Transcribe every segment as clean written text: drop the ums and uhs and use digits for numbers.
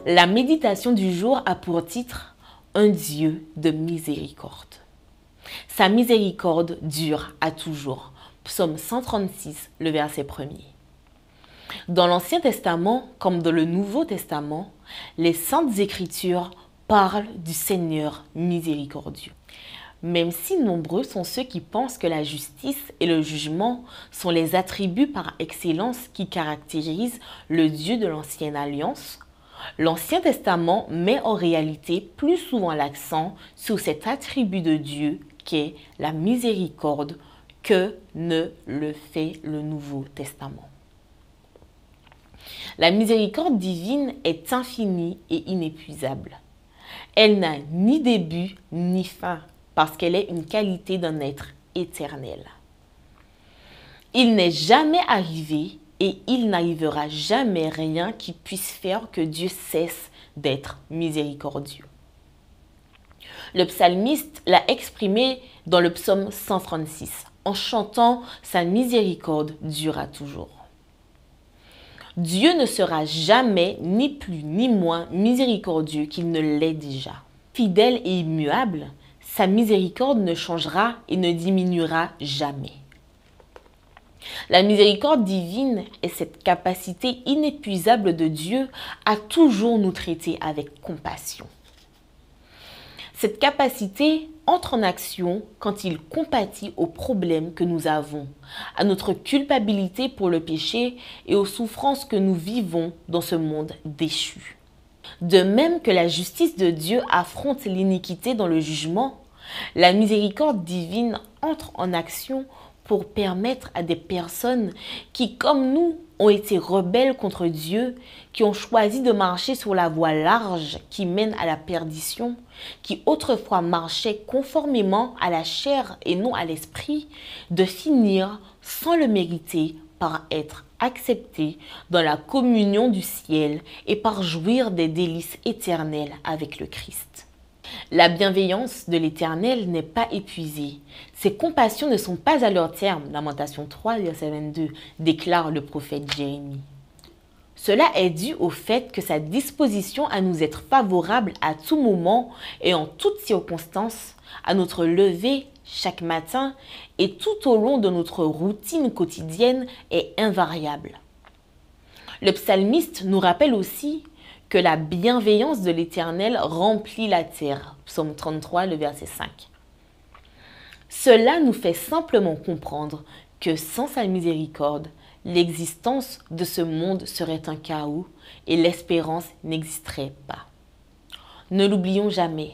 La méditation du jour a pour titre « Un Dieu de miséricorde ». Sa miséricorde dure à toujours. Psaume 136, le verset 1er. Dans l'Ancien Testament, comme dans le Nouveau Testament, les Saintes Écritures parlent du Seigneur miséricordieux. Même si nombreux sont ceux qui pensent que la justice et le jugement sont les attributs par excellence qui caractérisent le Dieu de l'Ancienne Alliance, l'Ancien Testament met en réalité plus souvent l'accent sur cet attribut de Dieu qu'est la miséricorde que ne le fait le Nouveau Testament. La miséricorde divine est infinie et inépuisable. Elle n'a ni début ni fin parce qu'elle est une qualité d'un être éternel. Il n'est jamais arrivé et il n'arrivera jamais rien qui puisse faire que Dieu cesse d'être miséricordieux. Le psalmiste l'a exprimé dans le psaume 136 en chantant « Sa miséricorde durera toujours ». Dieu ne sera jamais ni plus ni moins miséricordieux qu'il ne l'est déjà. Fidèle et immuable, sa miséricorde ne changera et ne diminuera jamais. La miséricorde divine est cette capacité inépuisable de Dieu à toujours nous traiter avec compassion. Cette capacité entre en action quand il compatit aux problèmes que nous avons, à notre culpabilité pour le péché et aux souffrances que nous vivons dans ce monde déchu. De même que la justice de Dieu affronte l'iniquité dans le jugement, la miséricorde divine entre en action pour permettre à des personnes qui, comme nous, ont été rebelles contre Dieu, qui ont choisi de marcher sur la voie large qui mène à la perdition, qui autrefois marchaient conformément à la chair et non à l'esprit, de finir sans le mériter par être acceptés dans la communion du ciel et par jouir des délices éternelles avec le Christ. La bienveillance de l'Éternel n'est pas épuisée. Ses compassions ne sont pas à leur terme. Lamentation 3, verset 22, déclare le prophète Jérémie. Cela est dû au fait que sa disposition à nous être favorable à tout moment et en toutes circonstances, à notre lever chaque matin et tout au long de notre routine quotidienne est invariable. Le psalmiste nous rappelle aussi que la bienveillance de l'Éternel remplit la terre. Psaume 33, le verset 5. Cela nous fait simplement comprendre que sans sa miséricorde, l'existence de ce monde serait un chaos et l'espérance n'existerait pas. Ne l'oublions jamais,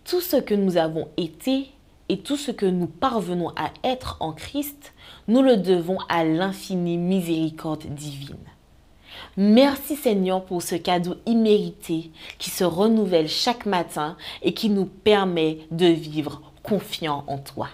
tout ce que nous avons été et tout ce que nous parvenons à être en Christ, nous le devons à l'infinie miséricorde divine. Merci Seigneur pour ce cadeau immérité qui se renouvelle chaque matin et qui nous permet de vivre confiants en toi.